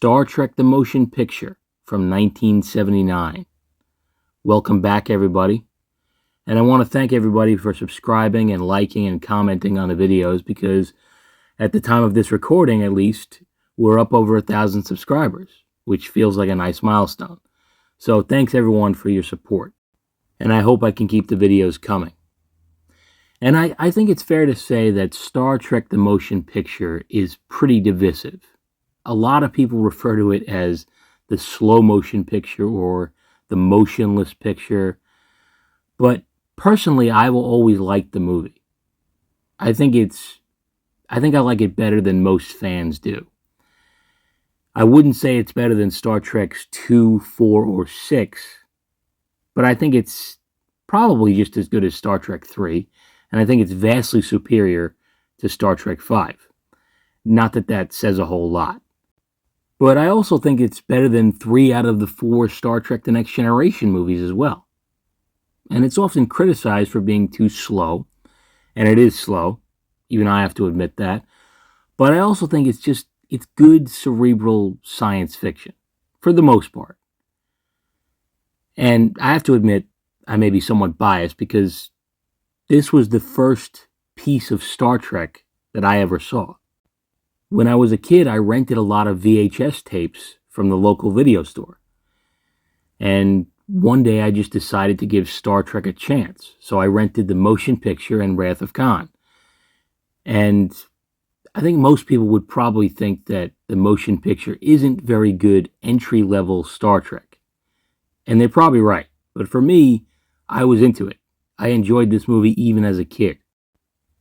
Star Trek the Motion Picture from 1979. Welcome back, everybody. And I want to thank everybody for subscribing and liking and commenting on the videos, because at the time of this recording, at least, we're up over 1,000 subscribers, which feels like a nice milestone. So thanks everyone for your support. And I hope I can keep the videos coming. And I think it's fair to say that Star Trek the Motion Picture is pretty divisive. A lot of people refer to it as the slow motion picture or the motionless picture. But personally, I will always like the movie. I think I like it better than most fans do. I wouldn't say it's better than Star Trek's 2, 4, or 6, but I think it's probably just as good as Star Trek 3, and I think it's vastly superior to Star Trek 5. Not that that says a whole lot. But I also think it's better than 3 out of the 4 Star Trek The Next Generation movies as well. And it's often criticized for being too slow, and it is slow, even I have to admit that. But I also think it's good cerebral science fiction, for the most part. And I have to admit, I may be somewhat biased, because this was the first piece of Star Trek that I ever saw. When I was a kid, I rented a lot of VHS tapes from the local video store. And one day I just decided to give Star Trek a chance. So I rented the motion picture and Wrath of Khan. And I think most people would probably think that the motion picture isn't very good entry-level Star Trek. And they're probably right. But for me, I was into it. I enjoyed this movie even as a kid.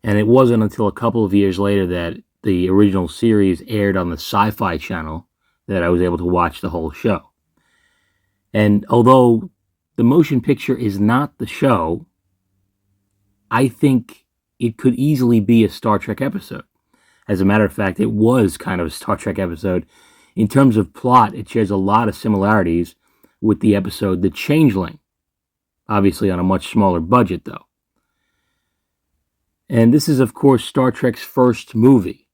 And it wasn't until a couple of years later that the original series aired on the Sci-Fi Channel that I was able to watch the whole show. And although the motion picture is not the show, I think it could easily be a Star Trek episode. As a matter of fact, it was kind of a Star Trek episode. In terms of plot, it shares a lot of similarities with the episode The Changeling. Obviously on a much smaller budget, though. And this is, of course, Star Trek's first movie.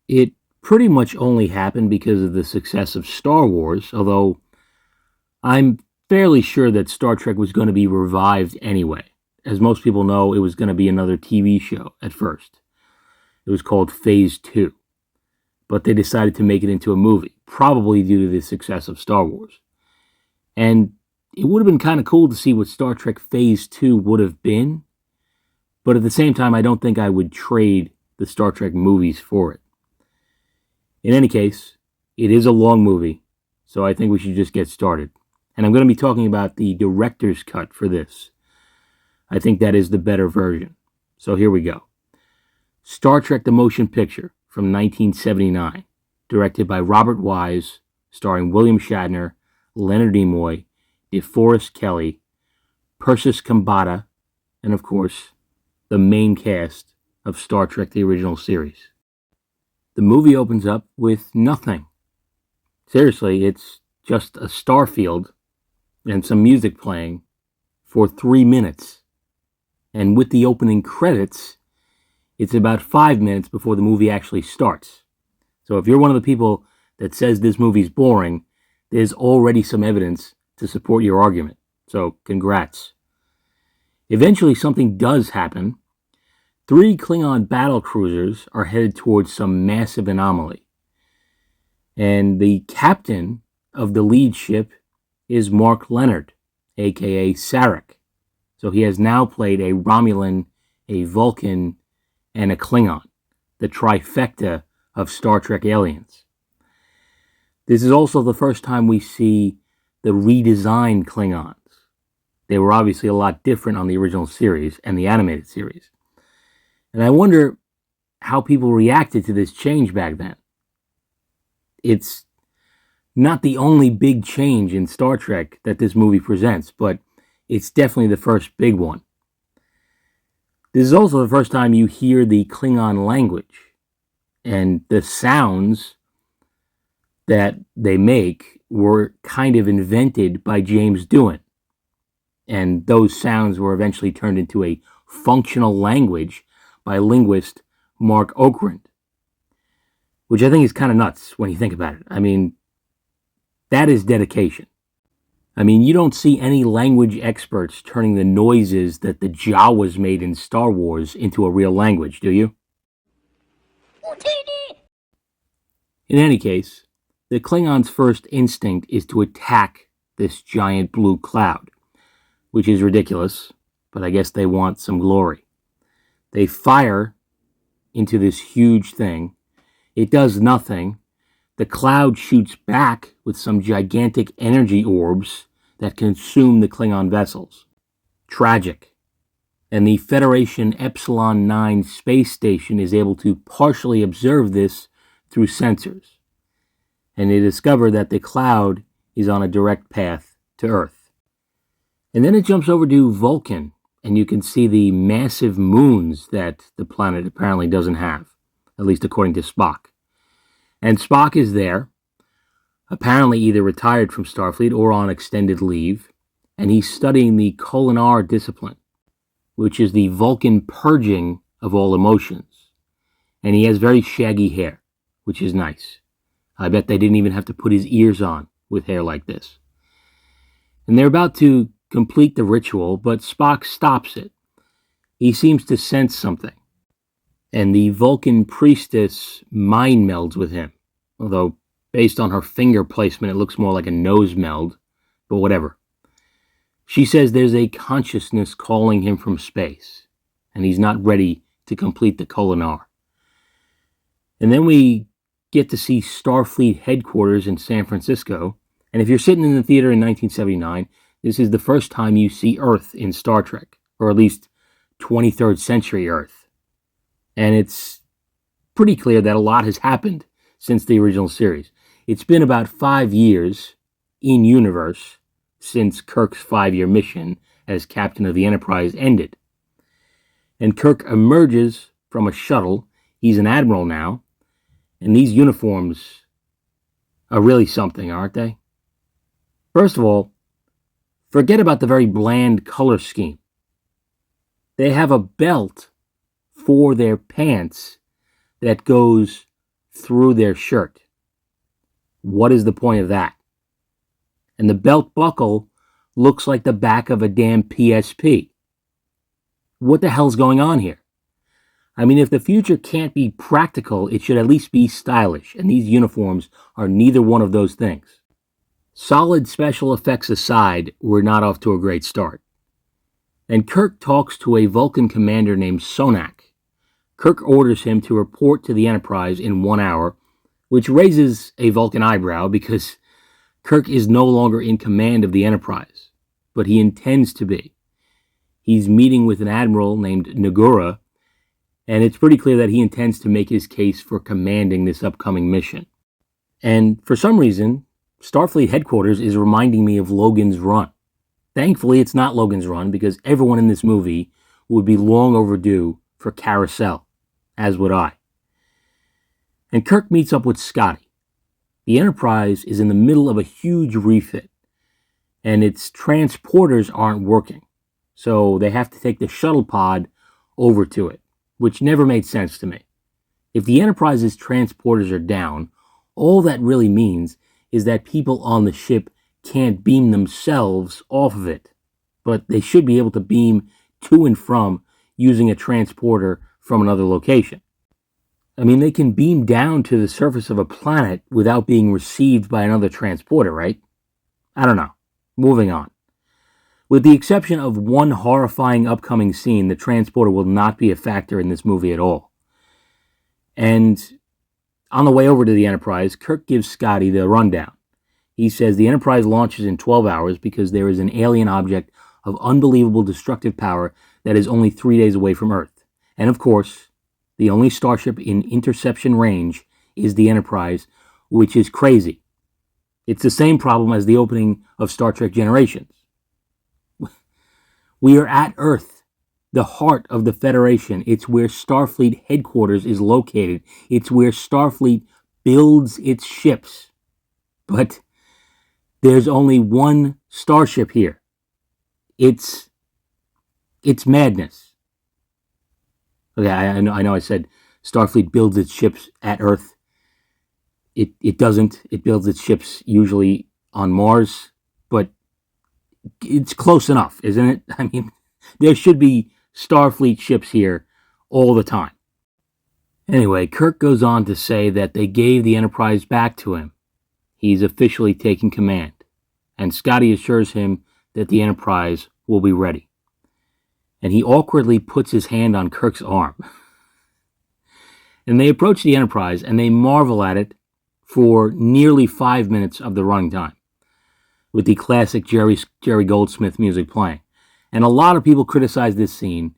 It pretty much only happened because of the success of Star Wars, although I'm fairly sure that Star Trek was going to be revived anyway. As most people know, it was going to be another TV show at first. It was called Phase 2. But they decided to make it into a movie, probably due to the success of Star Wars. And it would have been kind of cool to see what Star Trek Phase 2 would have been. But at the same time, I don't think I would trade the Star Trek movies for it. In any case, it is a long movie, so I think we should just get started. And I'm going to be talking about the director's cut for this. I think that is the better version. So here we go. Star Trek the Motion Picture from 1979, directed by Robert Wise, starring William Shatner, Leonard Nimoy, DeForest Kelley, Persis Khambatta, and of course, the main cast of Star Trek the original series. The movie opens up with nothing. Seriously, it's just a star field and some music playing for 3 minutes. And with the opening credits, it's about 5 minutes before the movie actually starts. So if you're one of the people that says this movie's boring, there's already some evidence to support your argument. So congrats. Eventually something does happen. 3 Klingon battle cruisers are headed towards some massive anomaly. And the captain of the lead ship is Mark Lenard, aka Sarek. So he has now played a Romulan, a Vulcan, and a Klingon, the trifecta of Star Trek aliens. This is also the first time we see the redesigned Klingons. They were obviously a lot different on the original series and the animated series. And I wonder how people reacted to this change back then. It's not the only big change in Star Trek that this movie presents, but it's definitely the first big one. This is also the first time you hear the Klingon language, and the sounds that they make were kind of invented by James Doohan. And those sounds were eventually turned into a functional language by linguist Mark Okrand, which I think is kind of nuts when you think about it. I mean, That is dedication. I mean, you don't see any language experts turning the noises that the Jawas made in Star Wars into a real language, do you? In any case, the Klingons' first instinct is to attack this giant blue cloud, which is ridiculous, but I guess they want some glory. They fire into this huge thing. It does nothing. The cloud shoots back with some gigantic energy orbs that consume the Klingon vessels. Tragic. And the Federation Epsilon 9 space station is able to partially observe this through sensors. And they discover that the cloud is on a direct path to Earth. And then it jumps over to Vulcan, and you can see the massive moons that the planet apparently doesn't have, at least according to Spock. And Spock is there, apparently either retired from Starfleet or on extended leave, and he's studying the Kolinar discipline, which is the Vulcan purging of all emotions. And he has very shaggy hair, which is nice. I bet they didn't even have to put his ears on with hair like this. And they're about to complete the ritual, but Spock stops it. He seems to sense something. And the Vulcan priestess mind melds with him. Although, based on her finger placement, it looks more like a nose meld, but whatever. She says there's a consciousness calling him from space, and he's not ready to complete the Kolinar. And then we get to see Starfleet headquarters in San Francisco, and if you're sitting in the theater in 1979, this is the first time you see Earth in Star Trek, or at least 23rd century Earth. And it's pretty clear that a lot has happened since the original series. It's been about 5 years in universe since Kirk's 5-year mission as captain of the Enterprise ended. And Kirk emerges from a shuttle. He's an admiral now. And these uniforms are really something, aren't they? First of all, forget about the very bland color scheme. They have a belt for their pants that goes through their shirt. What is the point of that? And the belt buckle looks like the back of a damn PSP. What the hell's going on here? I mean, if the future can't be practical, it should at least be stylish, and these uniforms are neither one of those things. Solid special effects aside, we're not off to a great start. And Kirk talks to a Vulcan commander named Sonak. Kirk orders him to report to the Enterprise in 1 hour, which raises a Vulcan eyebrow because Kirk is no longer in command of the Enterprise, but he intends to be. He's meeting with an admiral named Nagura, and it's pretty clear that he intends to make his case for commanding this upcoming mission. And for some reason, Starfleet headquarters is reminding me of Logan's Run. Thankfully, it's not Logan's Run, because everyone in this movie would be long overdue for Carousel, as would I. And Kirk meets up with Scotty. The Enterprise is in the middle of a huge refit, and its transporters aren't working, so they have to take the shuttle pod over to it, which never made sense to me. If the Enterprise's transporters are down, all that really means is that people on the ship can't beam themselves off of it, but they should be able to beam to and from using a transporter from another location. I mean, they can beam down to the surface of a planet without being received by another transporter, right? I don't know. Moving on. With the exception of one horrifying upcoming scene, the transporter will not be a factor in this movie at all. And on the way over to the Enterprise, Kirk gives Scotty the rundown. He says the Enterprise launches in 12 hours because there is an alien object of unbelievable destructive power that is only 3 days away from Earth. And of course, the only starship in interception range is the Enterprise, which is crazy. It's the same problem as the opening of Star Trek Generations. We are at Earth, the heart of the Federation. It's where Starfleet headquarters is located. It's where Starfleet builds its ships. But there's only one starship here. It's madness. Okay, I know I said Starfleet builds its ships at Earth. It doesn't. It builds its ships usually on Mars, but it's close enough, isn't it? I mean, there should be Starfleet ships here all the time. Anyway, Kirk goes on to say that they gave the Enterprise back to him. He's officially taking command, and Scotty assures him that the Enterprise will be ready. And he awkwardly puts his hand on Kirk's arm. And they approach the Enterprise, and they marvel at it for nearly 5 minutes of the running time, with the classic Jerry Goldsmith music playing. And a lot of people criticize this scene,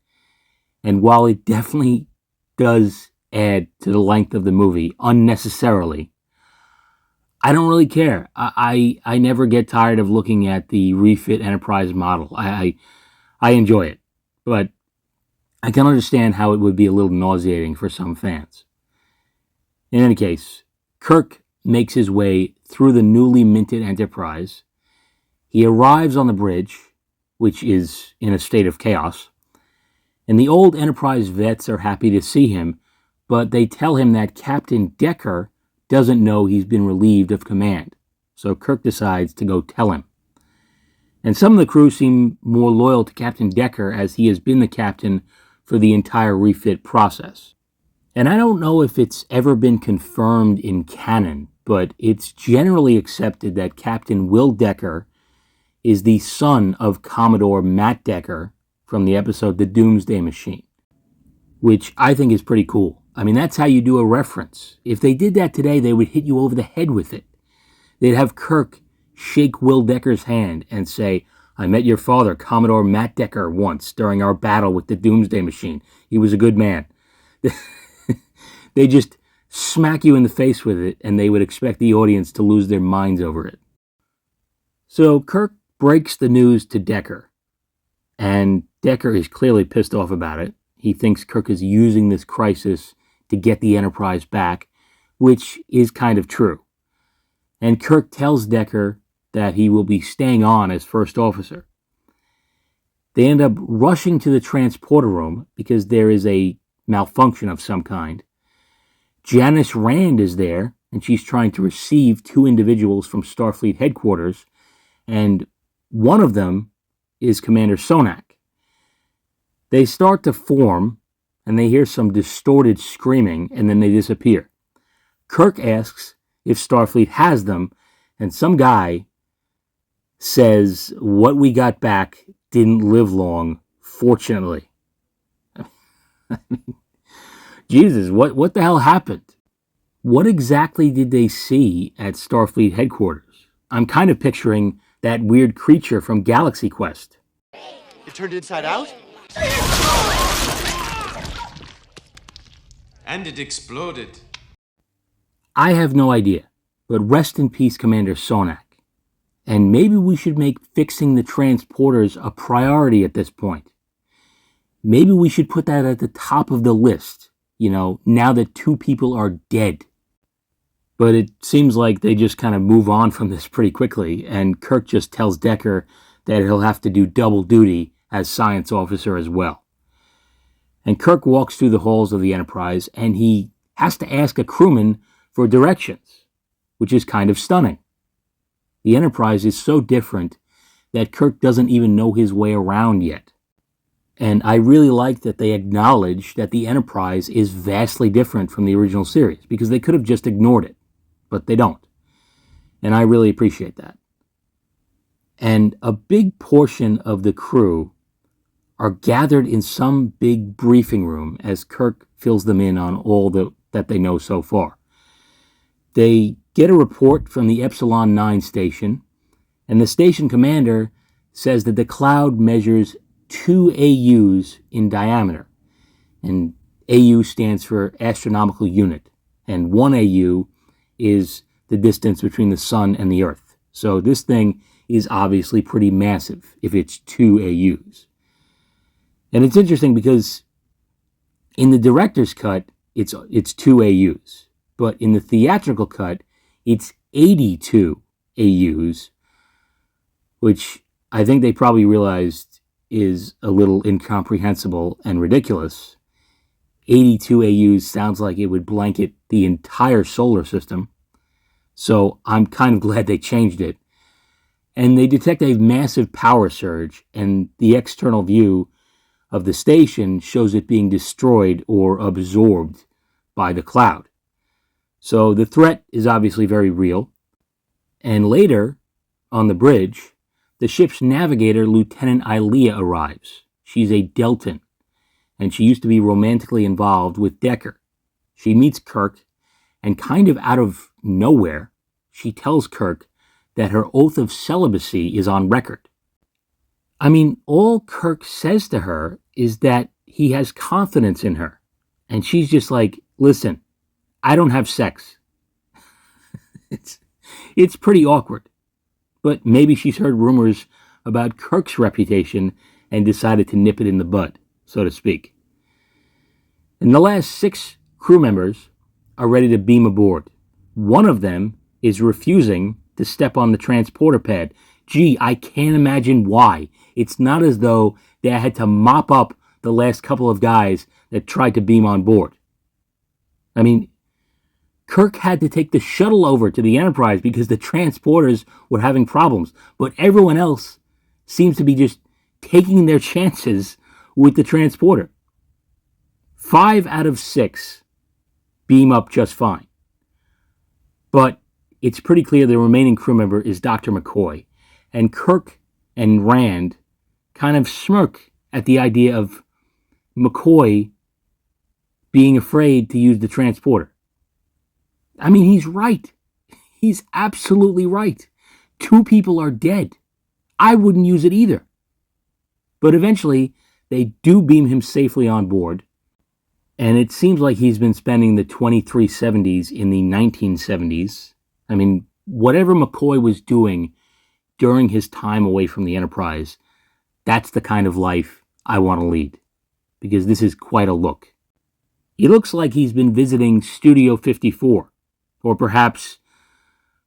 and while it definitely does add to the length of the movie unnecessarily, I don't really care. I never get tired of looking at the refit Enterprise model. I enjoy it, but I can understand how it would be a little nauseating for some fans. In any case, Kirk makes his way through the newly minted Enterprise. He arrives on the bridge, which is in a state of chaos, and the old Enterprise vets are happy to see him, but they tell him that Captain Decker doesn't know he's been relieved of command, so Kirk decides to go tell him. And some of the crew seem more loyal to Captain Decker, as he has been the captain for the entire refit process. And I don't know if it's ever been confirmed in canon, but it's generally accepted that Captain Will Decker is the son of Commodore Matt Decker from the episode The Doomsday Machine, which I think is pretty cool. I mean, that's how you do a reference. If they did that today, they would hit you over the head with it. They'd have Kirk shake Will Decker's hand and say, "I met your father, Commodore Matt Decker, once during our battle with the Doomsday Machine. He was a good man." They just smack you in the face with it, and they would expect the audience to lose their minds over it. So Kirk breaks the news to Decker, and Decker is clearly pissed off about it. He thinks Kirk is using this crisis to get the Enterprise back, which is kind of true. And Kirk tells Decker that he will be staying on as first officer. They end up rushing to the transporter room because there is a malfunction of some kind. Janice Rand is there, and she's trying to receive 2 individuals from Starfleet headquarters, and one of them is Commander Sonak. They start to form, and they hear some distorted screaming, and then they disappear. Kirk asks if Starfleet has them, and some guy says, "What we got back didn't live long, fortunately." Jesus, what the hell happened? What exactly did they see at Starfleet headquarters? I'm kind of picturing that weird creature from Galaxy Quest. It turned inside out? And it exploded. I have no idea, but rest in peace, Commander Sonak. And maybe we should make fixing the transporters a priority at this point. Maybe we should put that at the top of the list, now that 2 people are dead. But it seems like they just kind of move on from this pretty quickly, and Kirk just tells Decker that he'll have to do double duty as science officer as well. And Kirk walks through the halls of the Enterprise, and he has to ask a crewman for directions, which is kind of stunning. The Enterprise is so different that Kirk doesn't even know his way around yet. And I really like that they acknowledge that the Enterprise is vastly different from the original series, because they could have just ignored it, but they don't. And I really appreciate that. And a big portion of the crew are gathered in some big briefing room as Kirk fills them in on all that they know so far. They get a report from the Epsilon 9 station, and the station commander says that the cloud measures 2 AUs in diameter, and AU stands for astronomical unit, and 1 AU is the distance between the sun and the earth. So this thing is obviously pretty massive if it's 2 AUs. And it's interesting because in the director's cut, it's 2 AUs, but in the theatrical cut, it's 82 AUs, which I think they probably realized is a little incomprehensible and ridiculous. 82 AUs sounds like it would blanket the entire solar system, so I'm kind of glad they changed it. and they detect a massive power surge, and the external view of the station shows it being destroyed or absorbed by the cloud. So the threat is obviously very real. And later, on the bridge, the ship's navigator, Lieutenant Ilea, arrives. She's a Deltan, and she used to be romantically involved with Decker. She meets Kirk, and kind of out of nowhere, she tells Kirk that her oath of celibacy is on record. I mean, all Kirk says to her is that he has confidence in her. And she's just like, listen, I don't have sex. It's pretty awkward. But maybe she's heard rumors about Kirk's reputation and decided to nip it in the bud, so to speak. And the last 6 crew members are ready to beam aboard. One of them is refusing to step on the transporter pad. Gee, I can't imagine why. It's not as though they had to mop up the last couple of guys that tried to beam on board. I mean, Kirk had to take the shuttle over to the Enterprise because the transporters were having problems, but everyone else seems to be just taking their chances with the transporter. 5 out of 6 beam up just fine. But it's pretty clear the remaining crew member is Dr. McCoy, and Kirk and Rand kind of smirk at the idea of McCoy being afraid to use the transporter. I mean, he's right. He's absolutely right. 2 people are dead. I wouldn't use it either. But eventually, they do beam him safely on board, and it seems like he's been spending the 2370s in the 1970s. I mean, whatever McCoy was doing during his time away from the Enterprise, that's the kind of life I want to lead, because this is quite a look. He looks like he's been visiting Studio 54, or perhaps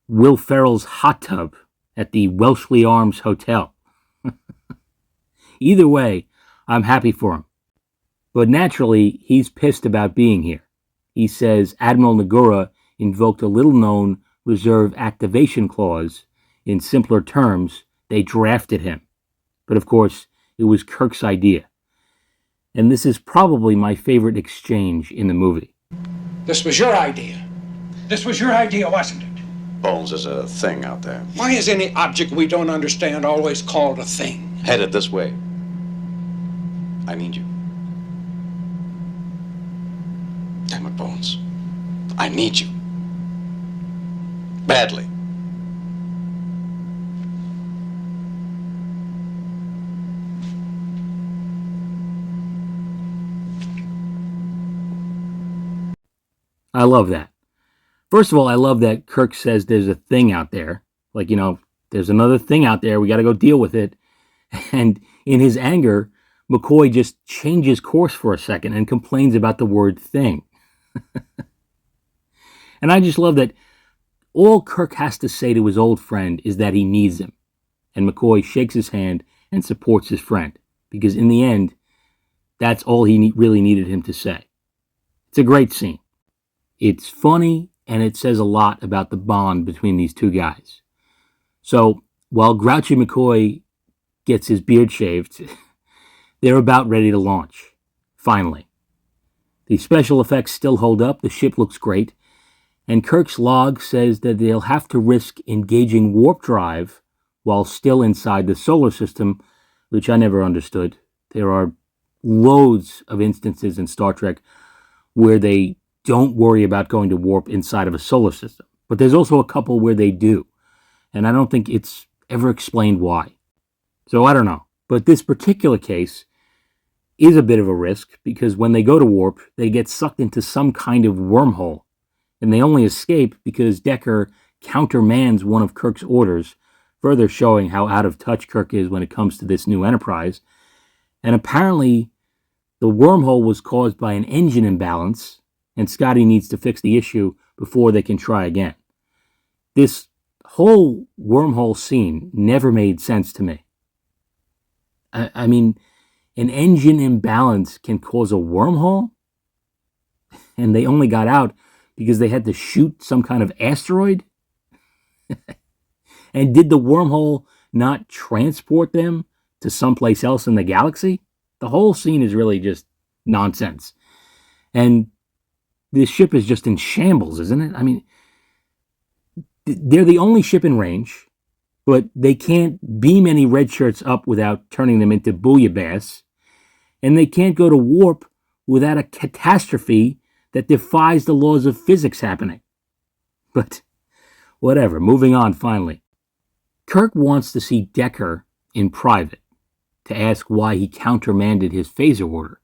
Will Ferrell's hot tub at the Wellesley Arms Hotel. Either way, I'm happy for him. But naturally, he's pissed about being here. He says Admiral Nagura invoked a little-known reserve activation clause. In simpler terms, they drafted him. But of course, it was Kirk's idea. And this is probably my favorite exchange in the movie. This was your idea. This was your idea, wasn't it? Bones is a thing out there. Why is any object we don't understand always called a thing? Headed this way. I need you. Damn it, Bones. I need you. Badly. I love that. First of all, I love that Kirk says there's a thing out there. Like, there's another thing out there. We got to go deal with it. And in his anger, McCoy just changes course for a second and complains about the word thing. And I just love that all Kirk has to say to his old friend is that he needs him. And McCoy shakes his hand and supports his friend. Because in the end, that's all he really needed him to say. It's a great scene. It's funny, and it says a lot about the bond between these 2 guys. So, while Grouchy McCoy gets his beard shaved, they're about ready to launch. Finally. The special effects still hold up, the ship looks great, and Kirk's log says that they'll have to risk engaging warp drive while still inside the solar system, which I never understood. There are loads of instances in Star Trek where they don't worry about going to warp inside of a solar system. But there's also a couple where they do. And I don't think it's ever explained why. So I don't know. But this particular case is a bit of a risk because when they go to warp, they get sucked into some kind of wormhole. And they only escape because Decker countermands one of Kirk's orders, further showing how out of touch Kirk is when it comes to this new Enterprise. And apparently, the wormhole was caused by an engine imbalance, and Scotty needs to fix the issue before they can try again. This whole wormhole scene never made sense to me. I mean, an engine imbalance can cause a wormhole? And they only got out because they had to shoot some kind of asteroid? And did the wormhole not transport them to someplace else in the galaxy? The whole scene is really just nonsense. And this ship is just in shambles, isn't it? I mean, they're the only ship in range, but they can't beam any red shirts up without turning them into booyah and they can't go to warp without a catastrophe that defies the laws of physics happening. But whatever, moving on finally. Kirk wants to see Decker in private to ask why he countermanded his phaser order.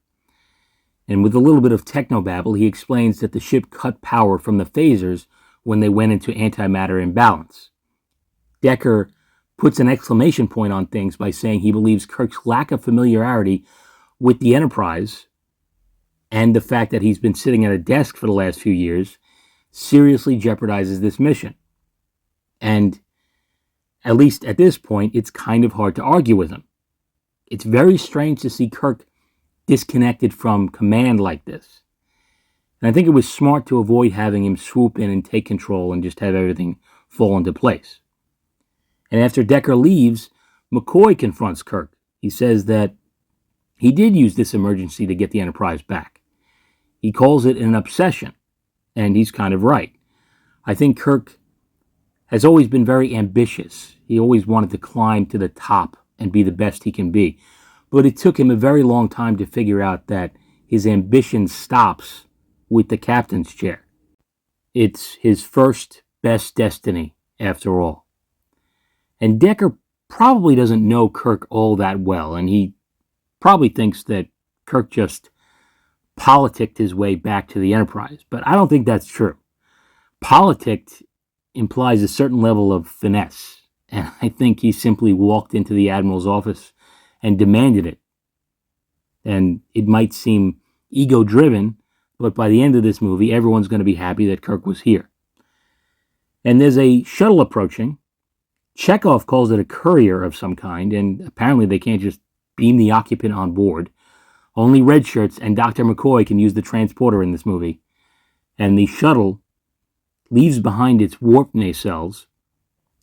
And with a little bit of technobabble, he explains that the ship cut power from the phasers when they went into antimatter imbalance. Decker puts an exclamation point on things by saying he believes Kirk's lack of familiarity with the Enterprise and the fact that he's been sitting at a desk for the last few years seriously jeopardizes this mission. And at least at this point, it's kind of hard to argue with him. It's very strange to see Kirk disconnected from command like this. And I think it was smart to avoid having him swoop in and take control and just have everything fall into place. And after Decker leaves, McCoy confronts Kirk. He says that he did use this emergency to get the Enterprise back. He calls it an obsession, and he's kind of right. I think Kirk has always been very ambitious. He always wanted to climb to the top and be the best he can be. But it took him a very long time to figure out that his ambition stops with the captain's chair. It's his first best destiny, after all. And Decker probably doesn't know Kirk all that well, and he probably thinks that Kirk just politicked his way back to the Enterprise. But I don't think that's true. Politicked implies a certain level of finesse, and I think he simply walked into the Admiral's office and demanded it. And it might seem ego-driven, but by the end of this movie, everyone's going to be happy that Kirk was here. And there's a shuttle approaching. Chekhov calls it a courier of some kind, and apparently they can't just beam the occupant on board. Only red shirts and Dr. McCoy can use the transporter in this movie. And the shuttle leaves behind its warp nacelles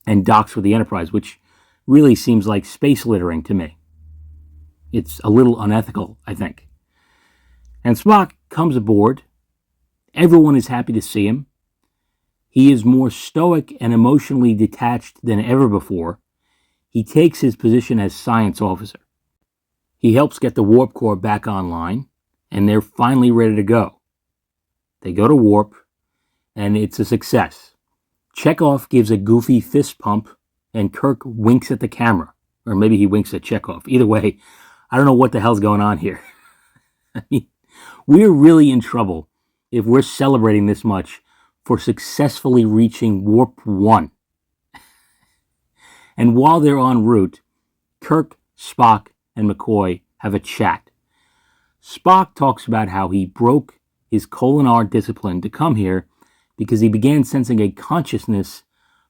and docks with the Enterprise, which really seems like space littering to me. It's a little unethical, I think. And Spock comes aboard. Everyone is happy to see him. He is more stoic and emotionally detached than ever before. He takes his position as science officer. He helps get the warp core back online, and they're finally ready to go. They go to warp, and it's a success. Chekhov gives a goofy fist pump, and Kirk winks at the camera. Or maybe he winks at Chekhov. Either way, I don't know what the hell's going on here. I mean, we're really in trouble if we're celebrating this much for successfully reaching Warp 1. And while they're en route, Kirk, Spock, and McCoy have a chat. Spock talks about how he broke his Kolinahr discipline to come here because he began sensing a consciousness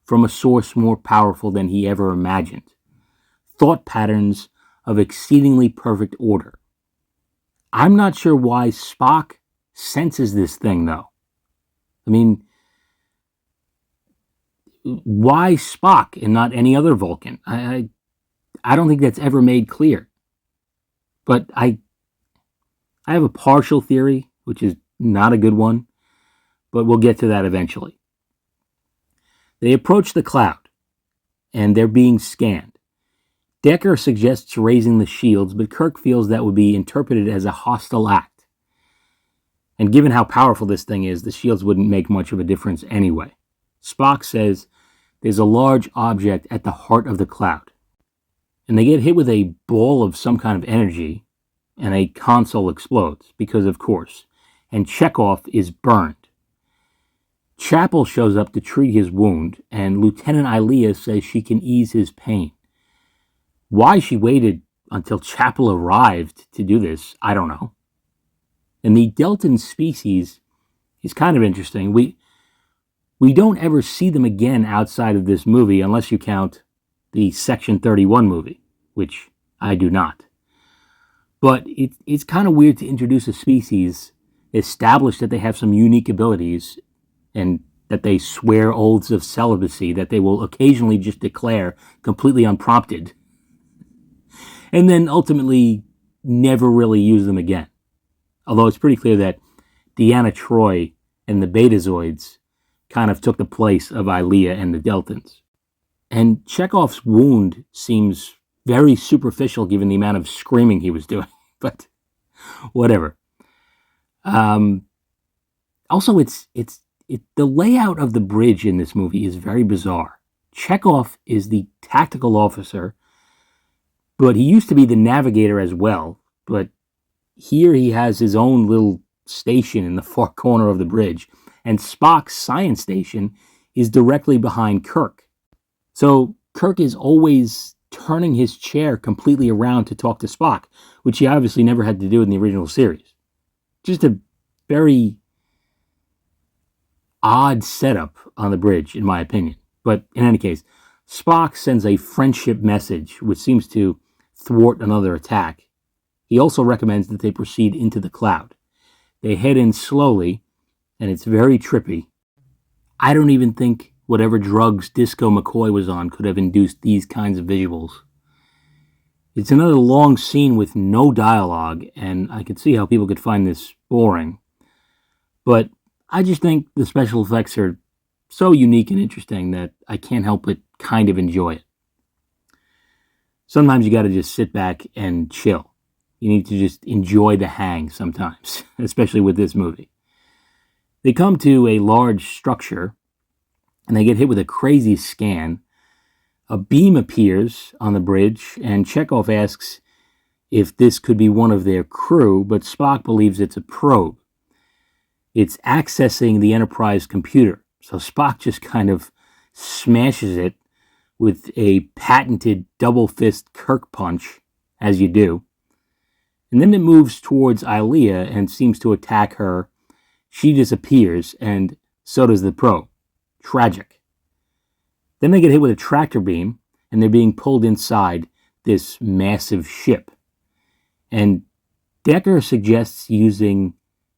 from a source more powerful than he ever imagined. Thought patterns of exceedingly perfect order. I'm not sure why Spock senses this thing, though. I mean, why Spock and not any other Vulcan? I don't think that's ever made clear. But I have a partial theory, which is not a good one, but we'll get to that eventually. They approach the cloud, and they're being scanned. Decker suggests raising the shields, but Kirk feels that would be interpreted as a hostile act. And given how powerful this thing is, the shields wouldn't make much of a difference anyway. Spock says there's a large object at the heart of the cloud. And they get hit with a ball of some kind of energy, and a console explodes, because of course. And Chekhov is burned. Chapel shows up to treat his wound, and Lieutenant Ilea says she can ease his pain. Why she waited until Chapel arrived to do this, I don't know. And the Deltan species is kind of interesting. We don't ever see them again outside of this movie, unless you count the Section 31 movie, which I do not. But it's kind of weird to introduce a species, establish that they have some unique abilities, and that they swear oaths of celibacy that they will occasionally just declare completely unprompted, and then ultimately never really use them again. Although it's pretty clear that Deanna Troi and the Betazoids kind of took the place of Ilea and the Deltans. And Chekhov's wound seems very superficial given the amount of screaming he was doing, but whatever. Also, the layout of the bridge in this movie is very bizarre. Chekhov is the tactical officer, but he used to be the navigator as well. But here he has his own little station in the far corner of the bridge, and Spock's science station is directly behind Kirk. So Kirk is always turning his chair completely around to talk to Spock, which he obviously never had to do in the original series. Just a very odd setup on the bridge, in my opinion. But in any case, Spock sends a friendship message, which seems to thwart another attack. He also recommends that they proceed into the cloud. They head in slowly, and it's very trippy. I don't even think whatever drugs Disco McCoy was on could have induced these kinds of visuals. It's another long scene with no dialogue, and I could see how people could find this boring. But I just think the special effects are so unique and interesting that I can't help but kind of enjoy it. Sometimes you gotta just sit back and chill. You need to just enjoy the hang sometimes, especially with this movie. They come to a large structure, and they get hit with a crazy scan. A beam appears on the bridge, and Chekhov asks if this could be one of their crew, but Spock believes it's a probe. It's accessing the Enterprise computer, so Spock just kind of smashes it with a patented double fist Kirk punch, as you do. And then it moves towards Ilea and seems to attack her. She disappears, and so does the probe. Tragic. Then they get hit with a tractor beam, and they're being pulled inside this massive ship. And Decker suggests using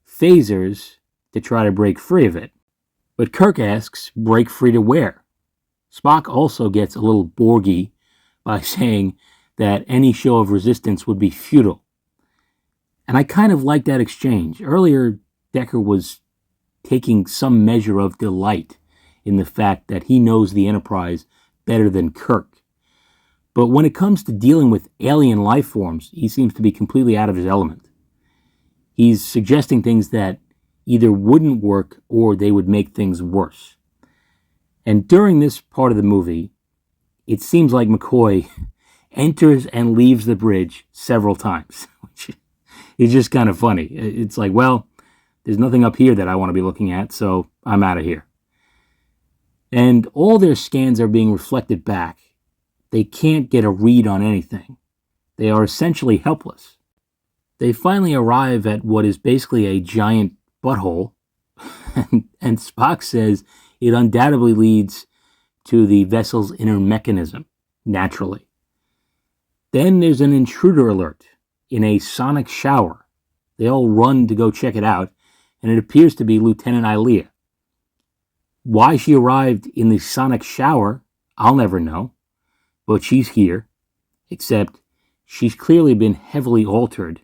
phasers to try to break free of it. But Kirk asks, break free to where? Spock also gets a little Borgy by saying that any show of resistance would be futile. And I kind of like that exchange. Earlier, Decker was taking some measure of delight in the fact that he knows the Enterprise better than Kirk. But when it comes to dealing with alien life forms, he seems to be completely out of his element. He's suggesting things that either wouldn't work or they would make things worse. And during this part of the movie, it seems like McCoy enters and leaves the bridge several times, which is just kind of funny. It's like, well, there's nothing up here that I want to be looking at, so I'm out of here. And all their scans are being reflected back. They can't get a read on anything. They are essentially helpless. They finally arrive at what is basically a giant butthole, and Spock says it undoubtedly leads to the vessel's inner mechanism, naturally. Then there's an intruder alert in a sonic shower. They all run to go check it out, and it appears to be Lieutenant Ilea. Why she arrived in the sonic shower, I'll never know, but she's here, except she's clearly been heavily altered.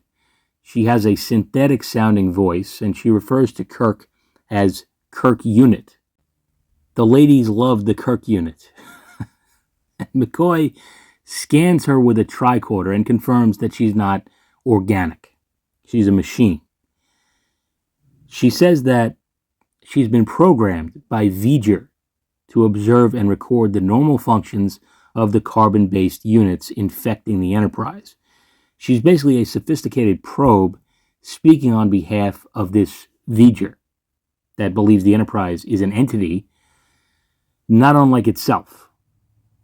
She has a synthetic-sounding voice, and she refers to Kirk as Kirk Unit. The ladies love the Kirk Unit. McCoy scans her with a tricorder and confirms that she's not organic. She's a machine. She says that she's been programmed by V'ger to observe and record the normal functions of the carbon-based units infecting the Enterprise. She's basically a sophisticated probe speaking on behalf of this V'ger that believes the Enterprise is an entity not unlike itself,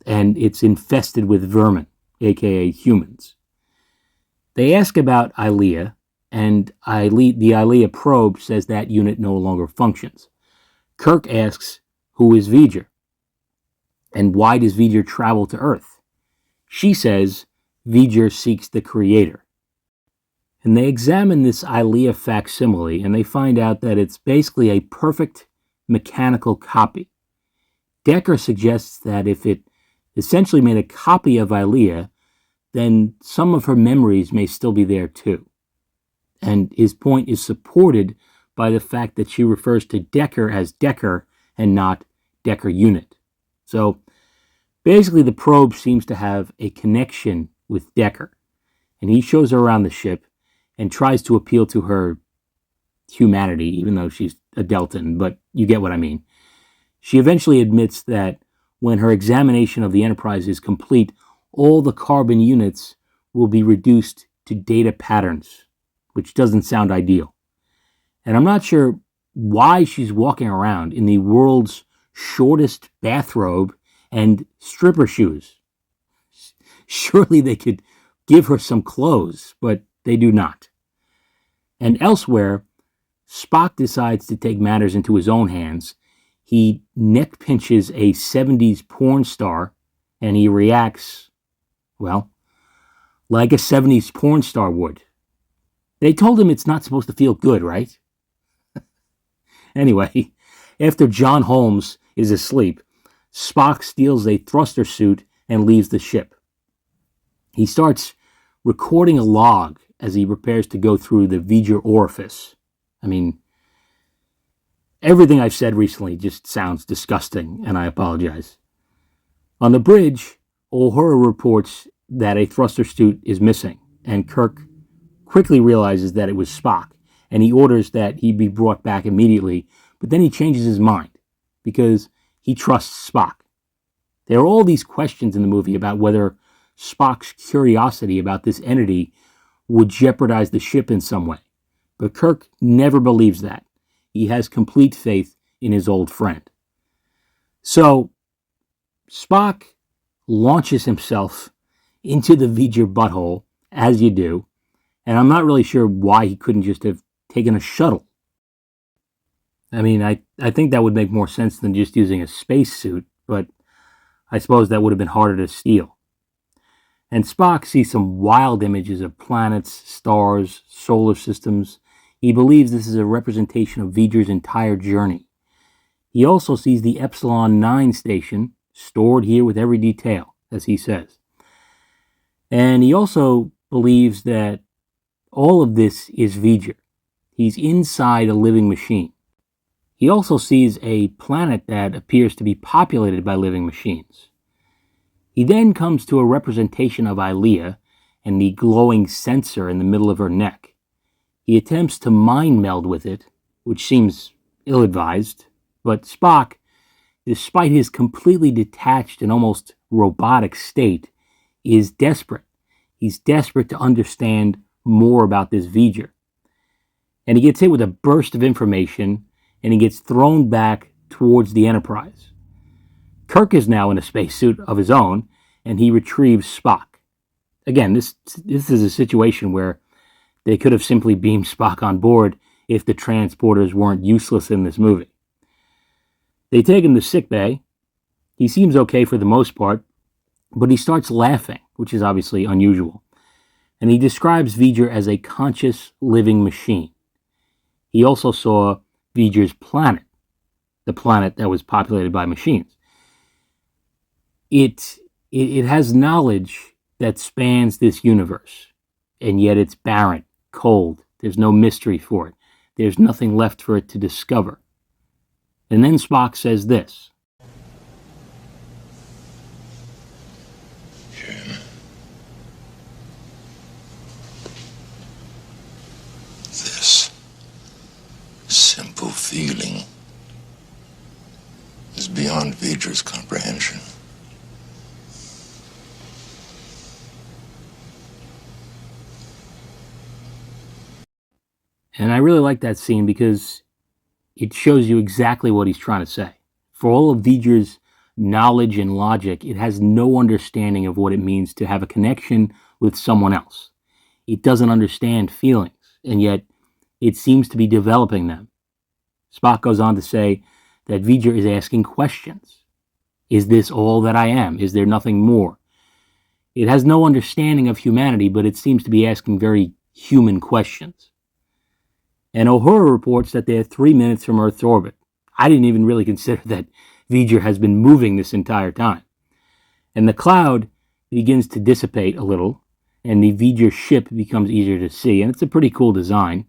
and it's infested with vermin, aka humans. They ask about Ilea, and the Ilea probe says that unit no longer functions. Kirk asks, who is V'ger? And why does V'ger travel to Earth? She says, V'ger seeks the Creator. And they examine this Ilea facsimile, and they find out that it's basically a perfect mechanical copy. Decker suggests that if it essentially made a copy of Ilea, then some of her memories may still be there too. And his point is supported by the fact that she refers to Decker as Decker and not Decker Unit. So basically the probe seems to have a connection with Decker, and he shows her around the ship and tries to appeal to her humanity, even though she's a Deltan, but you get what I mean. She eventually admits that when her examination of the Enterprise is complete, all the carbon units will be reduced to data patterns, which doesn't sound ideal. And I'm not sure why she's walking around in the world's shortest bathrobe and stripper shoes. Surely they could give her some clothes, but they do not. And elsewhere, Spock decides to take matters into his own hands. He neck pinches a 70s porn star, and he reacts, well, like a 70s porn star would. They told him it's not supposed to feel good, right? Anyway, after John Holmes is asleep, Spock steals a thruster suit and leaves the ship. He starts recording a log as he prepares to go through the V'ger orifice. I mean, everything I've said recently just sounds disgusting, and I apologize. On the bridge, Uhura reports that a thruster suit is missing, and Kirk quickly realizes that it was Spock, and he orders that he be brought back immediately, but then he changes his mind, because he trusts Spock. There are all these questions in the movie about whether Spock's curiosity about this entity would jeopardize the ship in some way, but Kirk never believes that. He has complete faith in his old friend. So, Spock launches himself into the V'ger butthole, as you do, and I'm not really sure why he couldn't just have taken a shuttle. I mean, I think that would make more sense than just using a spacesuit, but I suppose that would have been harder to steal. And Spock sees some wild images of planets, stars, solar systems. He believes this is a representation of V'ger's entire journey. He also sees the Epsilon 9 station, stored here with every detail, as he says. And he also believes that all of this is V'ger. He's inside a living machine. He also sees a planet that appears to be populated by living machines. He then comes to a representation of Ilea and the glowing sensor in the middle of her neck. He attempts to mind meld with it, which seems ill-advised, but Spock, despite his completely detached and almost robotic state, is desperate. He's desperate to understand more about this V'ger. And he gets hit with a burst of information, and he gets thrown back towards the Enterprise. Kirk is now in a spacesuit of his own, and he retrieves Spock. Again, this is a situation where they could have simply beamed Spock on board if the transporters weren't useless in this movie. They take him to sickbay. He seems okay for the most part, but he starts laughing, which is obviously unusual. And he describes V'ger as a conscious living machine. He also saw V'ger's planet, the planet that was populated by machines. It has knowledge that spans this universe, and yet it's barren, cold. There's no mystery for it. There's nothing left for it to discover. And then Spock says this. Jim. This simple feeling is beyond V'ger's comprehension. And I really like that scene because it shows you exactly what he's trying to say. For all of V'ger's knowledge and logic, it has no understanding of what it means to have a connection with someone else. It doesn't understand feelings, and yet it seems to be developing them. Spock goes on to say that V'ger is asking questions. Is this all that I am? Is there nothing more? It has no understanding of humanity, but it seems to be asking very human questions. And Uhura reports that they're 3 minutes from Earth's orbit. I didn't even really consider that V'ger has been moving this entire time. And the cloud begins to dissipate a little, and the V'ger ship becomes easier to see, and it's a pretty cool design.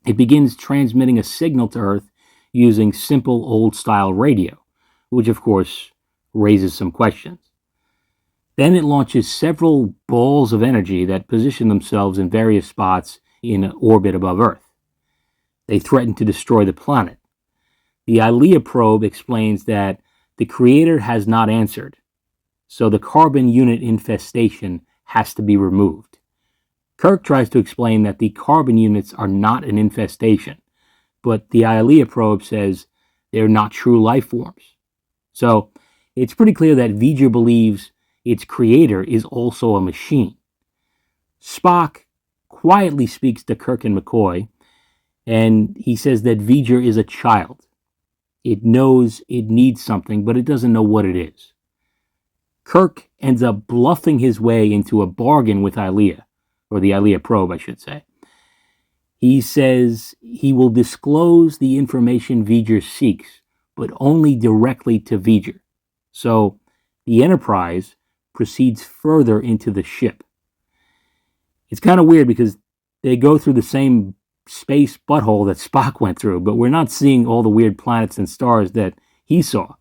It begins transmitting a signal to Earth using simple old-style radio, which of course raises some questions. Then it launches several balls of energy that position themselves in various spots in orbit above Earth. They threaten to destroy the planet. The ILEA probe explains that the Creator has not answered, so the carbon unit infestation has to be removed. Kirk tries to explain that the carbon units are not an infestation, but the ILEA probe says they're not true life forms. So it's pretty clear that V'ger believes its creator is also a machine. Spock quietly speaks to Kirk and McCoy, and he says that V'ger is a child. It knows it needs something, but it doesn't know what it is. Kirk ends up bluffing his way into a bargain with ILEA, or the ILEA probe, I should say. He says he will disclose the information V'ger seeks, but only directly to V'ger. So the Enterprise proceeds further into the ship. It's kind of weird because they go through the same space butthole that Spock went through, but we're not seeing all the weird planets and stars that he saw.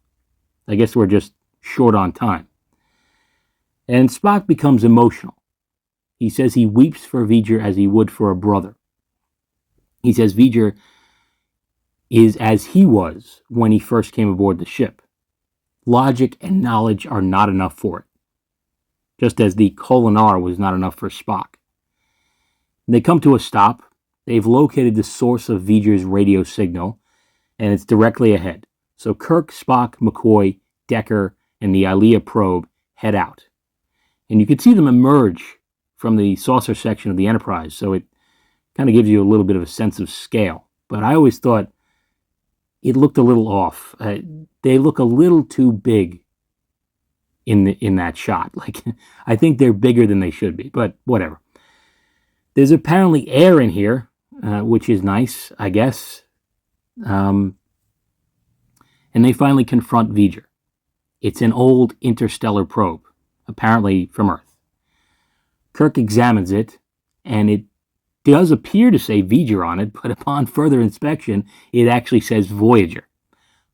I guess we're just short on time. And Spock becomes emotional. He says he weeps for V'ger as he would for a brother. He says V'ger is as he was when he first came aboard the ship. Logic and knowledge are not enough for it, just as the Kolinar was not enough for Spock. They come to a stop. They've located the source of V'ger's radio signal, and it's directly ahead. So Kirk, Spock, McCoy, Decker, and the ILEA probe head out. And you can see them emerge from the saucer section of the Enterprise, so it kind of gives you a little bit of a sense of scale. But I always thought it looked a little off. They look a little too big in that shot. Like, I think they're bigger than they should be, but whatever. There's apparently air in here, which is nice, I guess. And they finally confront V'ger. It's an old interstellar probe, apparently from Earth. Kirk examines it, and it does appear to say V'ger on it, but upon further inspection, it actually says Voyager.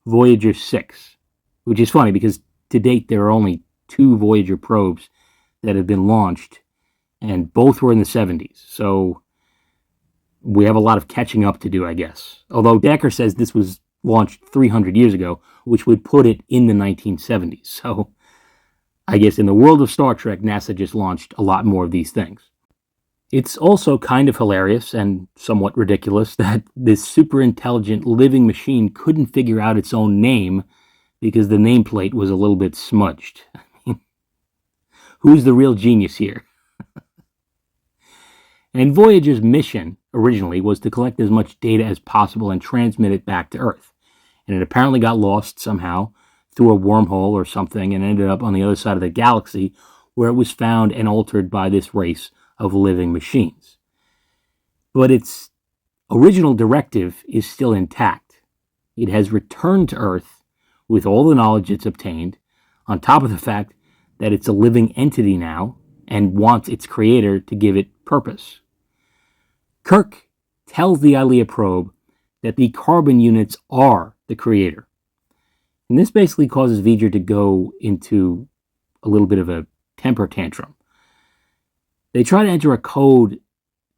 Voyager 6, which is funny because to date there are only 2 Voyager probes that have been launched, and both were in the 70s. So we have a lot of catching up to do, I guess. Although Decker says this was launched 300 years ago, which would put it in the 1970s. So I guess in the world of Star Trek, NASA just launched a lot more of these things. It's also kind of hilarious and somewhat ridiculous that this super intelligent living machine couldn't figure out its own name because the nameplate was a little bit smudged. I mean, who's the real genius here? And Voyager's mission originally was to collect as much data as possible and transmit it back to Earth. And it apparently got lost somehow through a wormhole or something and ended up on the other side of the galaxy where it was found and altered by this race of living machines. But its original directive is still intact. It has returned to Earth with all the knowledge it's obtained, on top of the fact that it's a living entity now and wants its creator to give it purpose. Kirk tells the ILEA probe that the carbon units are the creator. And this basically causes V'ger to go into a little bit of a temper tantrum. They try to enter a code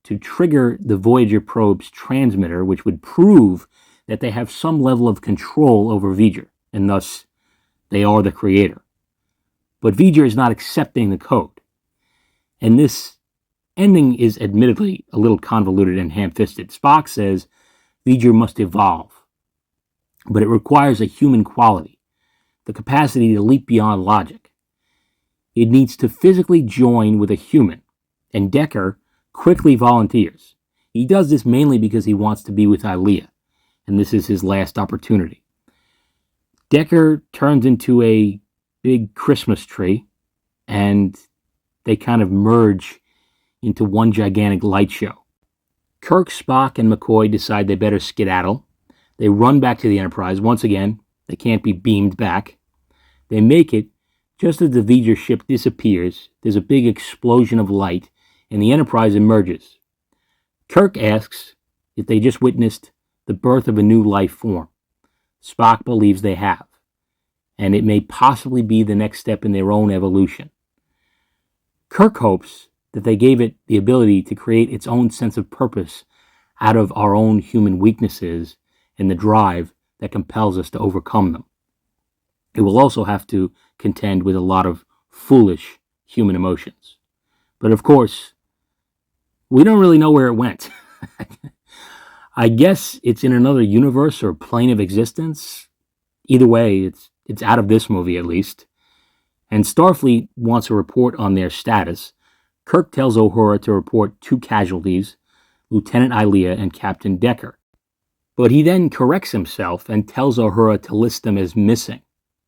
to trigger the Voyager probe's transmitter, which would prove that they have some level of control over V'ger, and thus they are the creator. But V'ger is not accepting the code. And this ending is admittedly a little convoluted and ham-fisted. Spock says V'ger must evolve, but it requires a human quality, the capacity to leap beyond logic. It needs to physically join with a human, and Decker quickly volunteers. He does this mainly because he wants to be with ILEA, and this is his last opportunity. Decker turns into a big Christmas tree, and they kind of merge into one gigantic light show. Kirk, Spock, and McCoy decide they better skedaddle. They run back to the Enterprise. Once again, they can't be beamed back. They make it. Just as the V'ger ship disappears, there's a big explosion of light, and the Enterprise emerges. Kirk asks if they just witnessed the birth of a new life form. Spock believes they have, and it may possibly be the next step in their own evolution. Kirk hopes that they gave it the ability to create its own sense of purpose out of our own human weaknesses and the drive that compels us to overcome them. It will also have to contend with a lot of foolish human emotions. But of course, we don't really know where it went. I guess it's in another universe or plane of existence. Either way, it's out of this movie at least. And Starfleet wants a report on their status. Kirk tells Uhura to report 2 casualties, Lieutenant Ilea and Captain Decker. But he then corrects himself and tells Uhura to list them as missing,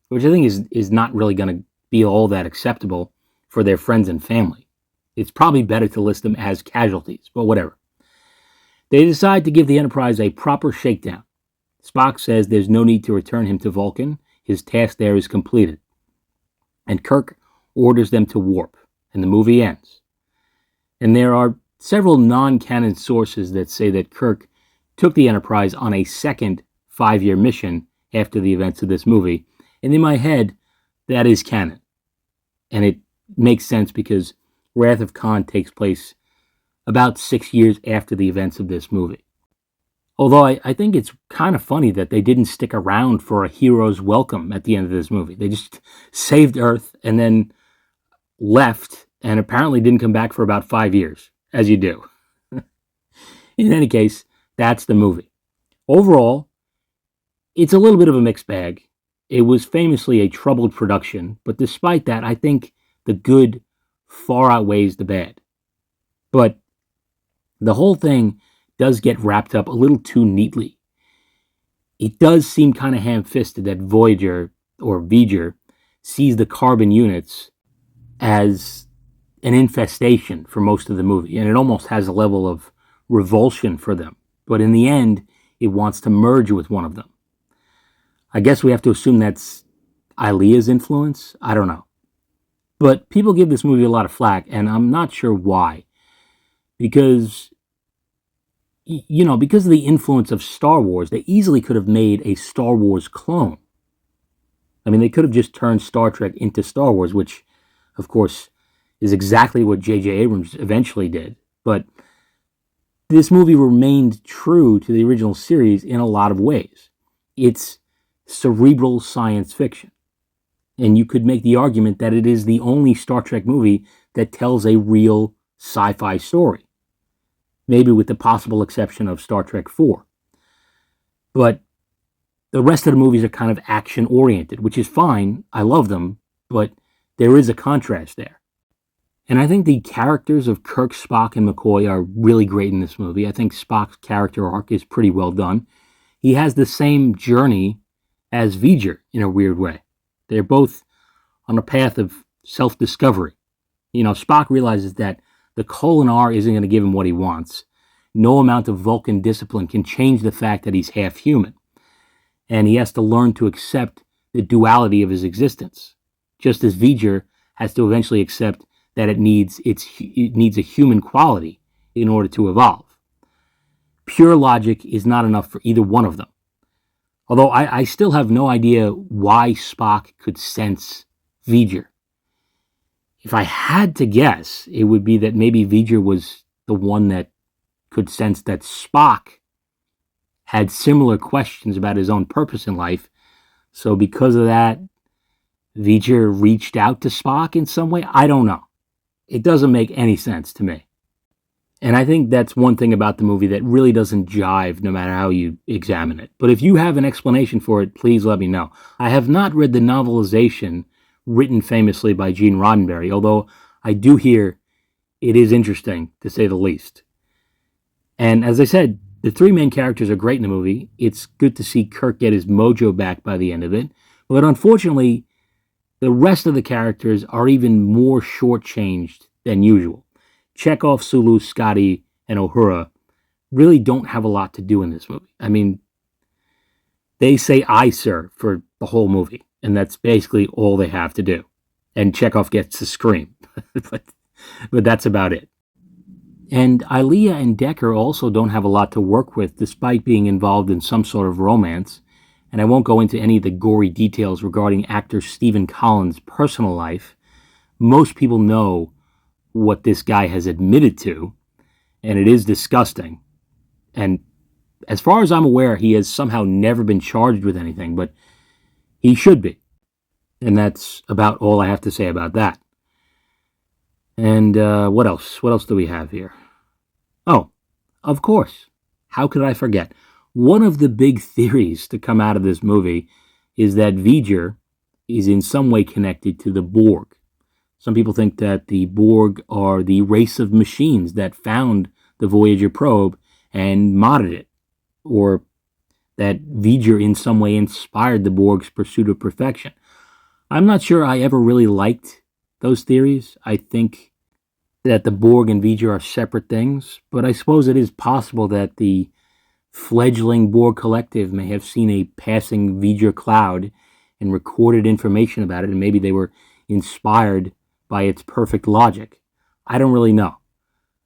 which I think is not really going to be all that acceptable for their friends and family. It's probably better to list them as casualties, but whatever. They decide to give the Enterprise a proper shakedown. Spock says there's no need to return him to Vulcan. His task there is completed. And Kirk orders them to warp, and the movie ends. And there are several non-canon sources that say that Kirk took the Enterprise on a second 5-year mission after the events of this movie. And in my head, that is canon. And it makes sense because Wrath of Khan takes place about 6 years after the events of this movie. Although I think it's kind of funny that they didn't stick around for a hero's welcome at the end of this movie. They just saved Earth and then left and apparently didn't come back for about 5 years, as you do. In any case, that's the movie. Overall, it's a little bit of a mixed bag. It was famously a troubled production, but despite that, I think the good far outweighs the bad. But the whole thing does get wrapped up a little too neatly. It does seem kind of ham-fisted that Voyager, or V'ger, sees the carbon units as an infestation for most of the movie, and it almost has a level of revulsion for them. But in the end, it wants to merge with one of them. I guess we have to assume that's Ilea's influence? I don't know. But people give this movie a lot of flack, and I'm not sure why. Because because of the influence of Star Wars, they easily could have made a Star Wars clone. I mean, they could have just turned Star Trek into Star Wars, which, of course, is exactly what J.J. Abrams eventually did. But this movie remained true to the original series in a lot of ways. It's cerebral science fiction. And you could make the argument that it is the only Star Trek movie that tells a real sci-fi story. Maybe with the possible exception of Star Trek 4. But the rest of the movies are kind of action-oriented, which is fine. I love them, but there is a contrast there. And I think the characters of Kirk, Spock, and McCoy are really great in this movie. I think Spock's character arc is pretty well done. He has the same journey as V'ger in a weird way. They're both on a path of self-discovery. Spock realizes that the Kolinahr isn't going to give him what he wants. No amount of Vulcan discipline can change the fact that he's half human. And he has to learn to accept the duality of his existence. Just as V'ger has to eventually accept that it needs a human quality in order to evolve. Pure logic is not enough for either one of them. Although I still have no idea why Spock could sense V'ger. If I had to guess, it would be that maybe V'ger was the one that could sense that Spock had similar questions about his own purpose in life. So because of that, V'ger reached out to Spock in some way? I don't know. It doesn't make any sense to me. And I think that's one thing about the movie that really doesn't jive no matter how you examine it. But if you have an explanation for it, please let me know. I have not read the novelization written famously by Gene Roddenberry, although I do hear it is interesting, to say the least. And as I said, the 3 main characters are great in the movie. It's good to see Kirk get his mojo back by the end of it. But unfortunately, the rest of the characters are even more shortchanged than usual. Chekhov, Sulu, Scotty, and Uhura really don't have a lot to do in this movie. I mean, They say "I, sir" for the whole movie, and that's basically all they have to do. And Chekhov gets to scream, but that's about it. And Ilea and Decker also don't have a lot to work with, despite being involved in some sort of romance. And I won't go into any of the gory details regarding actor Stephen Collins' personal life. Most people know what this guy has admitted to, and it is disgusting. And as far as I'm aware, he has somehow never been charged with anything, but he should be. And that's about all I have to say about that. And what else? What else do we have here? Oh, of course. How could I forget? One of the big theories to come out of this movie is that V'ger is in some way connected to the Borg. Some people think that the Borg are the race of machines that found the Voyager probe and modded it, or that V'ger in some way inspired the Borg's pursuit of perfection. I'm not sure I ever really liked those theories. I think that the Borg and V'ger are separate things, but I suppose it is possible that the fledgling Borg collective may have seen a passing V'ger cloud and recorded information about it, and maybe they were inspired by its perfect logic. I don't really know.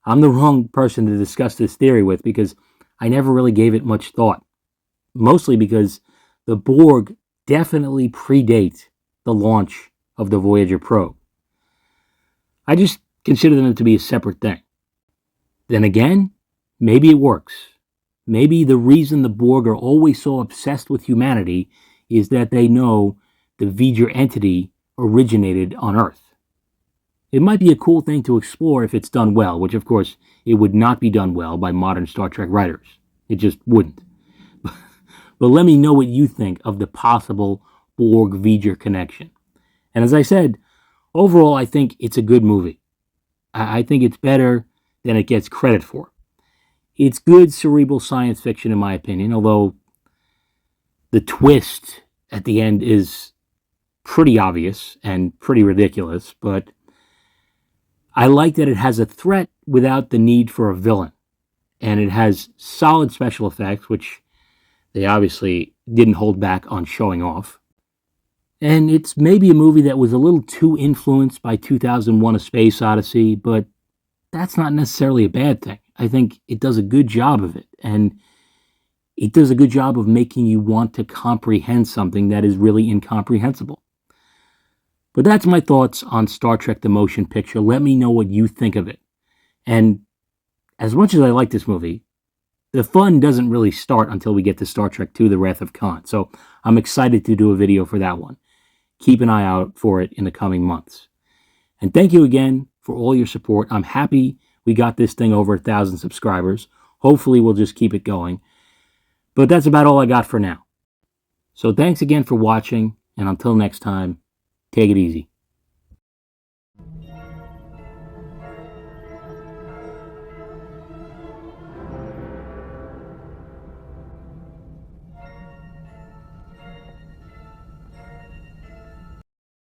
I'm the wrong person to discuss this theory with because I never really gave it much thought. Mostly because the Borg definitely predate the launch of the Voyager probe. I just consider them to be a separate thing. Then again, maybe it works. Maybe the reason the Borg are always so obsessed with humanity is that they know the V'ger entity originated on Earth. It might be a cool thing to explore if it's done well, which of course it would not be done well by modern Star Trek writers. It just wouldn't. But let me know what you think of the possible Borg-V'ger connection. And as I said, overall I think it's a good movie. I think it's better than it gets credit for. It's good cerebral science fiction in my opinion, although the twist at the end is pretty obvious and pretty ridiculous, but I like that it has a threat without the need for a villain. And it has solid special effects, which they obviously didn't hold back on showing off. And it's maybe a movie that was a little too influenced by 2001: A Space Odyssey, but that's not necessarily a bad thing. I think it does a good job of it, and it does a good job of making you want to comprehend something that is really incomprehensible. But that's my thoughts on Star Trek: The Motion Picture. Let me know what you think of it. And as much as I like this movie, the fun doesn't really start until we get to Star Trek II: The Wrath of Khan. So I'm excited to do a video for that one. Keep an eye out for it in the coming months. And thank you again for all your support. I'm happy we got this thing over 1,000 subscribers. Hopefully we'll just keep it going. But that's about all I got for now. So thanks again for watching, and until next time, take it easy.